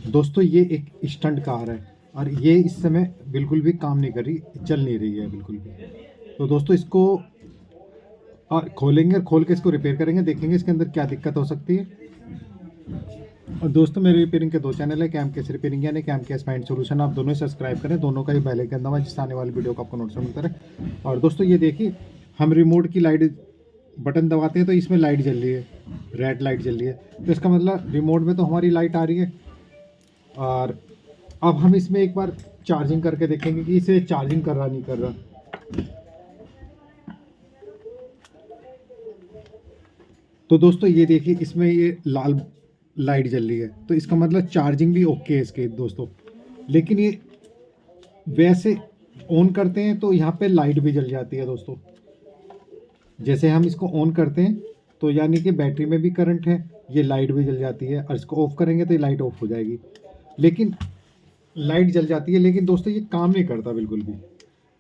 दोस्तों ये एक स्टंट कार है और ये इस समय बिल्कुल भी काम नहीं कर रही, चल नहीं रही है बिल्कुल भी। तो दोस्तों इसको खोलेंगे और खोल के इसको रिपेयर करेंगे, देखेंगे इसके अंदर क्या दिक्कत हो सकती है। और दोस्तों मेरे रिपेयरिंग के दो चैनल है, कैम केस रिपेयरिंग यानी कैम केस फाइंड सोल्यूशन। आप दोनों ही सब्सक्राइब करें, दोनों का ही बेल आइकन दबाएं जिससे आने वाली वीडियो को आपको नोटिफिकेशन मिलता रहे। और दोस्तों ये देखिए, हम रिमोट की लाइट बटन दबाते हैं तो इसमें लाइट जल रही है, रेड लाइट जल रही है। तो इसका मतलब रिमोट में तो हमारी लाइट आ रही है। और अब हम इसमें एक बार चार्जिंग करके देखेंगे कि इसे चार्जिंग कर रहा नहीं कर रहा। तो दोस्तों ये देखिए, इसमें ये लाल लाइट जल रही है, तो इसका मतलब चार्जिंग भी ओके है इसके दोस्तों। लेकिन ये वैसे ऑन करते हैं तो यहाँ पे लाइट भी जल जाती है दोस्तों। जैसे हम इसको ऑन करते हैं तो यानी कि बैटरी में भी करंट है, ये लाइट भी जल जाती है। और इसको ऑफ करेंगे तो ये लाइट ऑफ हो जाएगी, लेकिन लाइट जल जाती है। लेकिन दोस्तों ये काम नहीं करता बिल्कुल भी।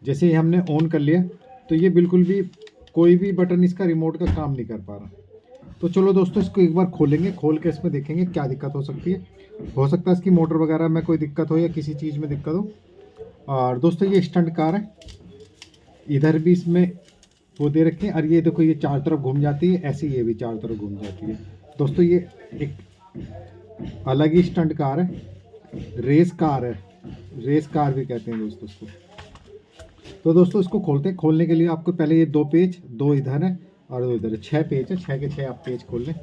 जैसे ही हमने ऑन कर लिया तो ये बिल्कुल भी कोई भी बटन इसका रिमोट का काम नहीं कर पा रहा। तो चलो दोस्तों इसको एक बार खोलेंगे, खोल के इसमें देखेंगे क्या दिक्कत हो सकती है। हो सकता है इसकी मोटर वगैरह में कोई दिक्कत हो या किसी चीज़ में दिक्कत हो। और दोस्तों ये स्टंट कार है, इधर भी इसमें वो दे रखे हैं। और ये देखो, ये चार तरफ घूम जाती है, ऐसे ये भी चार तरफ घूम जाती है। दोस्तों ये एक अलग ही स्टंट कार है, रेस कार है, रेस कार भी कहते हैं दोस्तों इसको। तो दोस्तों इसको खोलते हैं। खोलने के लिए आपको पहले ये दो पेज, दो इधर है और दो इधर है, 6 पेज है, 6 के 6 आप पेज खोल लें।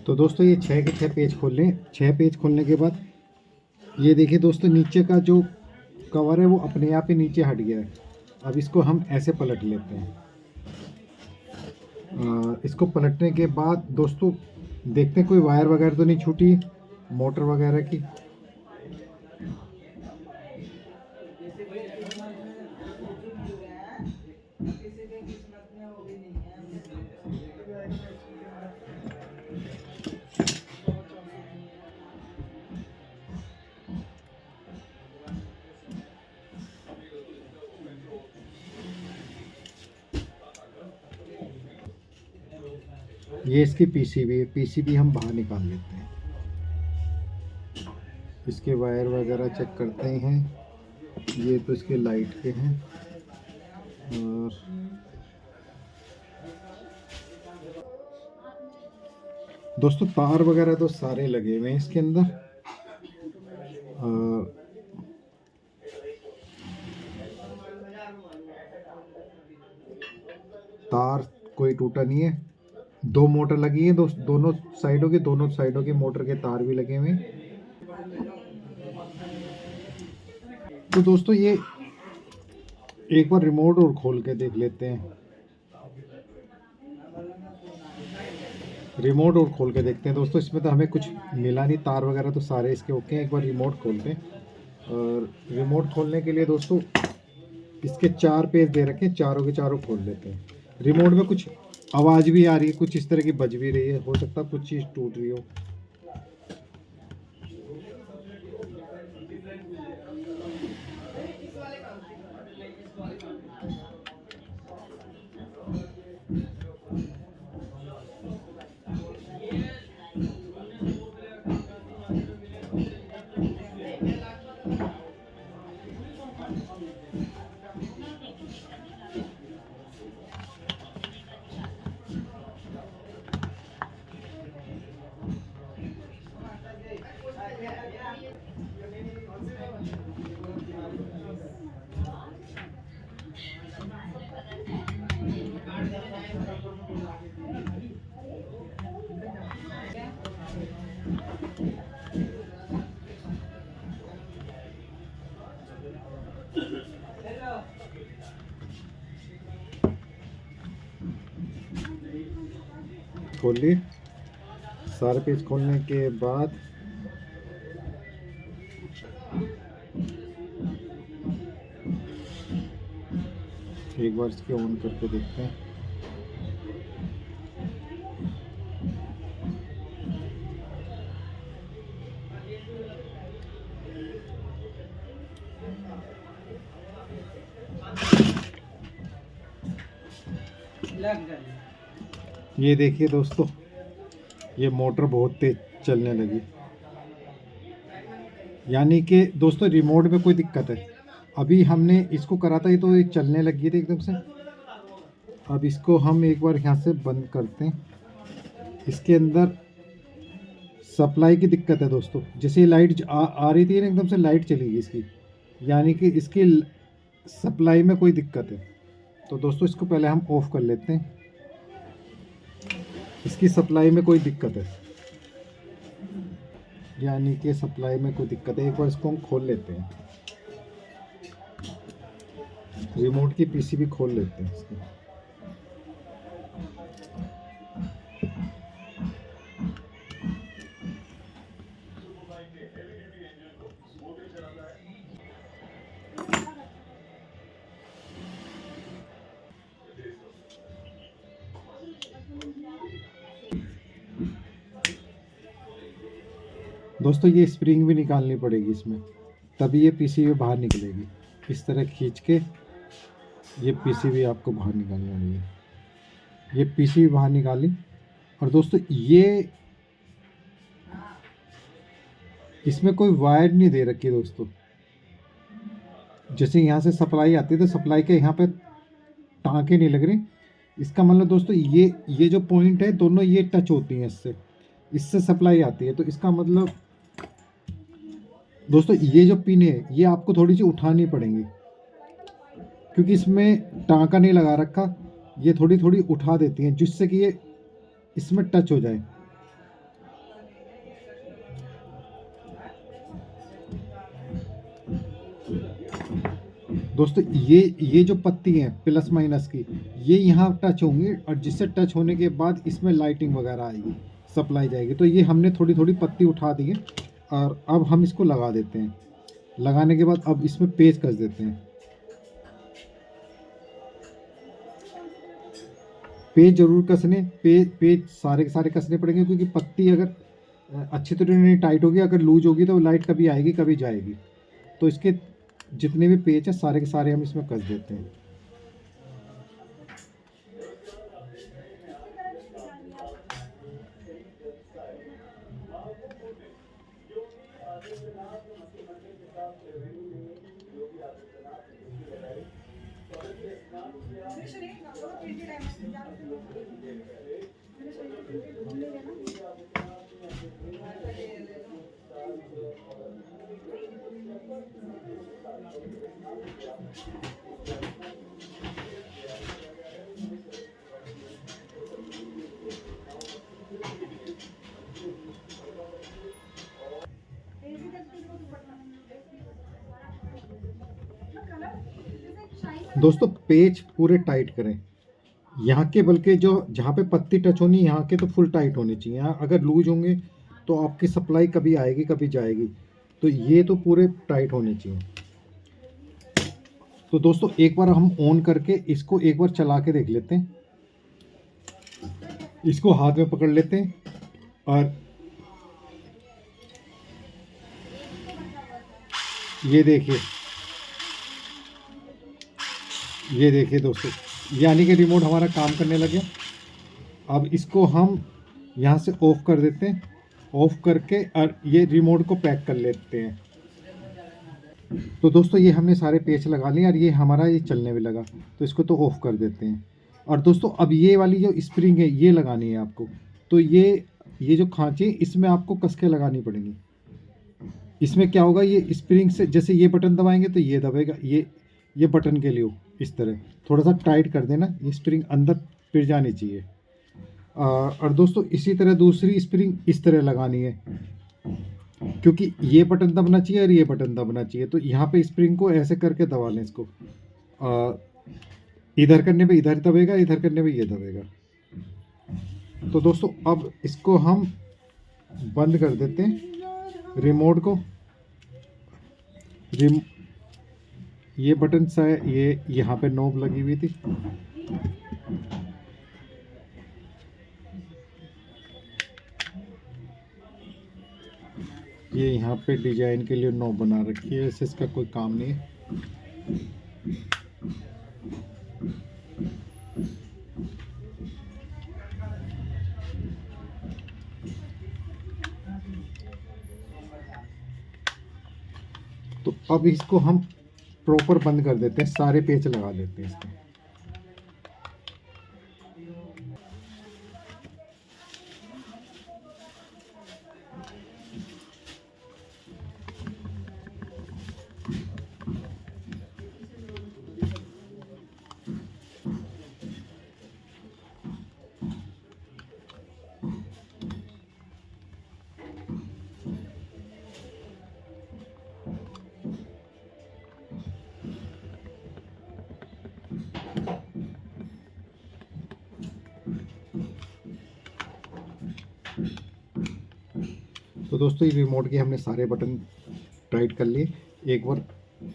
तो दोस्तों ये 6 के 6 पेज खोल लें। 6 पेज खोलने के बाद ये देखिए दोस्तों, नीचे का जो कवर है वो अपने आप ही नीचे हट गया है। अब इसको हम ऐसे पलट लेते हैं। इसको पलटने के बाद दोस्तों देखते हैं कोई वायर वगैरह तो नहीं छूटी मोटर वगैरह की। ये इसकी पीसीबी है, पीसीबी हम बाहर निकाल लेते हैं। इसके वायर वगैरह चेक करते हैं। ये तो इसके लाइट के हैं। और दोस्तों तार वगैरह तो सारे लगे हुए हैं इसके अंदर। तार कोई टूटा नहीं है। दो मोटर लगी है दोनों साइडों के मोटर के तार भी लगे हुए हैं। तो दोस्तों ये एक बार रिमोट और खोल के देख लेते हैं। रिमोट और खोल के देखते हैं दोस्तों, इसमें तो हमें कुछ मिला नहीं, तार वगैरह तो सारे इसके ओके हैं। एक बार रिमोट खोलते हैं। और रिमोट खोलने के लिए दोस्तों इसके 4 पेज दे रखे हैं, चारों के चारों खोल लेते हैं। रिमोट में कुछ आवाज़ भी आ रही है, कुछ इस तरह की बज भी रही है, हो सकता है कुछ चीज़ टूट रही हो। खोल लिए। सारे पेज खोलने के बाद एक बार इसके ऑन करके देखते हैं। ये देखिए दोस्तों, ये मोटर बहुत तेज चलने लगी। यानी कि दोस्तों रिमोट में कोई दिक्कत है। अभी हमने इसको करा था, ये तो ये चलने लगी थी एकदम से। अब इसको हम एक बार यहाँ से बंद करते हैं। इसके अंदर सप्लाई की दिक्कत है दोस्तों। जैसे लाइट आ रही थी ना, एकदम से लाइट चली गई इसकी, यानी कि इसकी सप्लाई में कोई दिक्कत है। तो दोस्तों इसको पहले हम ऑफ़ कर लेते हैं। इसकी सप्लाई में कोई दिक्कत है, यानी कि सप्लाई में कोई दिक्कत है। एक बार इसको हम खोल लेते हैं, रिमोट की पीसीबी खोल लेते हैं इसकी। दोस्तों ये स्प्रिंग भी निकालनी पड़ेगी इसमें, तभी ये पीसीबी बाहर निकलेगी। इस तरह खींच के ये पीसीबी आपको बाहर निकालनी पड़ेगी। ये पीसीबी बाहर निकाली। और दोस्तों ये इसमें कोई वायर नहीं दे रखी दोस्तों। जैसे यहाँ से सप्लाई आती है तो सप्लाई के यहाँ पे टाँके नहीं लग रहे। इसका मतलब दोस्तों ये जो पॉइंट है दोनों ये टच होती हैं, इससे सप्लाई आती है। तो इसका मतलब दोस्तों ये जो पिन है ये आपको थोड़ी सी उठानी पड़ेंगी, क्योंकि इसमें टाँका नहीं लगा रखा। ये थोड़ी थोड़ी उठा देती हैं जिससे कि ये इसमें टच हो जाए। दोस्तों ये जो पत्ती है प्लस माइनस की, ये यहाँ टच होंगी और जिससे टच होने के बाद इसमें लाइटिंग वगैरह आएगी, सप्लाई जाएगी। तो ये हमने थोड़ी थोड़ी पत्ती उठा दी है और अब हम इसको लगा देते हैं। लगाने के बाद अब इसमें पेच कस देते हैं। पेच जरूर कसने, पेच सारे के सारे कसने पड़ेंगे, क्योंकि पत्ती अगर अच्छी तरह नहीं टाइट होगी, अगर लूज होगी तो लाइट कभी आएगी कभी जाएगी। तो इसके जितने भी पेच है सारे के सारे हम इसमें कस देते हैं। दोस्तों पेच पूरे टाइट करें यहाँ के, बल्कि जो जहाँ पे पत्ती टच होनी यहाँ के तो फुल टाइट होने चाहिए। यहाँ अगर लूज होंगे तो आपकी सप्लाई कभी आएगी कभी जाएगी। तो ये तो पूरे टाइट होने चाहिए। तो दोस्तों एक बार हम ऑन करके इसको एक बार चला के देख लेते हैं। इसको हाथ में पकड़ लेते हैं और ये देखिए दोस्तों, यानी कि रिमोट हमारा काम करने लगे। अब इसको हम यहाँ से ऑफ़ कर देते हैं। ऑफ़ करके और ये रिमोट को पैक कर लेते हैं। तो दोस्तों ये हमने सारे पेच लगा लिए और ये हमारा ये चलने भी लगा। तो इसको तो ऑफ़ कर देते हैं। और दोस्तों अब ये वाली जो स्प्रिंग है ये लगानी है आपको। तो ये जो खांची इसमें आपको कस के लगानी पड़ेगी। इसमें क्या होगा, ये स्प्रिंग से जैसे ये बटन दबाएंगे तो ये दबेगा, ये बटन के लिए इस तरह थोड़ा सा टाइट कर देना। ये स्प्रिंग अंदर फिर जानी चाहिए। और दोस्तों इसी तरह दूसरी स्प्रिंग इस तरह लगानी है, क्योंकि ये बटन दबना चाहिए और ये बटन दबना चाहिए। तो यहाँ पे स्प्रिंग को ऐसे करके दबा लें इसको। इधर करने पे इधर दबेगा, इधर करने पे ये दबेगा। तो दोस्तों अब इसको हम बंद कर देते हैं रिमोट को। रिम ये बटन सा है, ये यहाँ पे नॉब लगी हुई थी। ये यहाँ पे डिजाइन के लिए नॉब बना रखी है, वैसे इसका कोई काम नहीं है। तो अब इसको हम प्रॉपर बंद कर देते हैं, सारे पेच लगा देते हैं इसके। तो दोस्तों ये रिमोट के हमने सारे बटन टाइट कर लिए। एक बार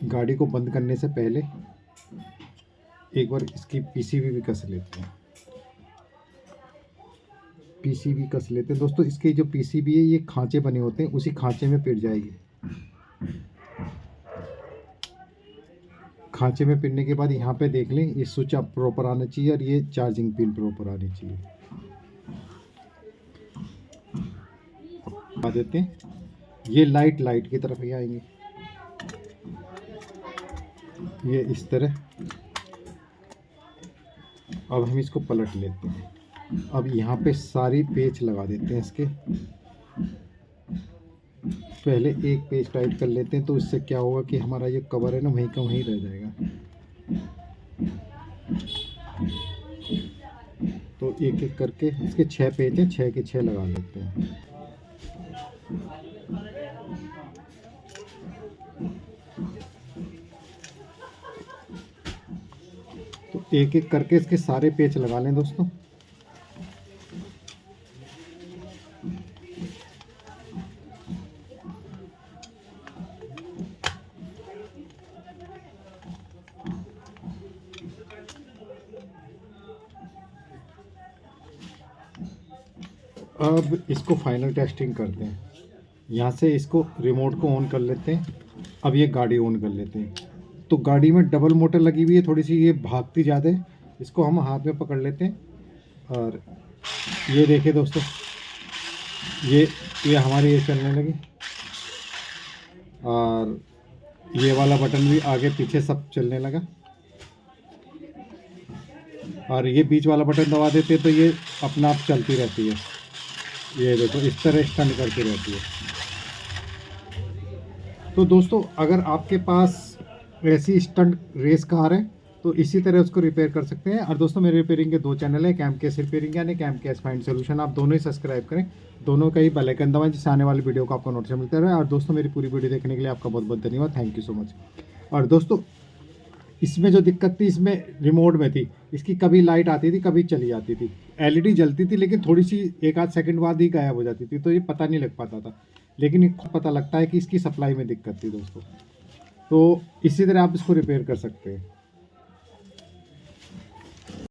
गाड़ी को बंद करने से पहले एक बार इसकी पीसीबी भी कस लेते हैं। पीसीबी कस लेते हैं दोस्तों। इसके जो पीसीबी है ये खांचे बने होते हैं, उसी खांचे में पिट जाएगी। खांचे में पिटने के बाद यहाँ पे देख लें, ये स्विच आप प्रॉपर आना चाहिए और ये चार्जिंग पिन प्रॉपर आनी चाहिए। आ देते हैं, ये लाइट की तरफ ही आएंगे, ये इस तरह। अब हम इसको पलट लेते हैं। अब यहाँ पे सारी पेच लगा देते हैं इसके। पहले एक पेच टाइट कर लेते हैं, तो इससे क्या होगा कि हमारा ये कवर है ना वहीं का वहीं रह जाएगा। तो एक एक करके इसके 6 पेच हैं, 6 के 6 लगा लेते हैं। तो एक एक करके इसके सारे पेच लगा लें दोस्तों। अब इसको फाइनल टेस्टिंग करते हैं। यहाँ से इसको रिमोट को ऑन कर लेते हैं। अब ये गाड़ी ऑन कर लेते हैं। तो गाड़ी में डबल मोटर लगी हुई है, थोड़ी सी ये भागती ज़्यादा है। इसको हम हाथ में पकड़ लेते हैं और ये देखिए दोस्तों, ये हमारी ये चलने लगी और ये वाला बटन भी आगे पीछे सब चलने लगा। और ये बीच वाला बटन दबा देते तो ये अपना आप चलती रहती है। ये देखो इस तरह स्टंट करती रहती है। तो दोस्तों अगर आपके पास ऐसी स्टंट रेस कार है तो इसी तरह उसको रिपेयर कर सकते हैं। और दोस्तों मेरे रिपेयरिंग के 2 चैनल हैं, कैम केस रिपेयरिंग यानी कैम केस फाइंड सोल्यूशन। आप दोनों ही सब्सक्राइब करें, दोनों का ही बेल आइकन दबाएं, जिससे आने वाली वीडियो को आपको नोटिफिकेशन मिलता रहे। और दोस्तों मेरी पूरी वीडियो देखने के लिए आपका बहुत बहुत धन्यवाद, थैंक यू सो मच। और दोस्तों इसमें जो दिक्कत थी, इसमें रिमोट में थी, इसकी कभी लाइट आती थी कभी चली जाती थी। एलईडी जलती थी लेकिन थोड़ी सी 1 आध सेकंड बाद ही गायब हो जाती थी, तो ये पता नहीं लग पाता था। लेकिन ये पता लगता है कि इसकी सप्लाई में दिक्कत थी दोस्तों। तो इसी तरह आप इसको रिपेयर कर सकते हैं।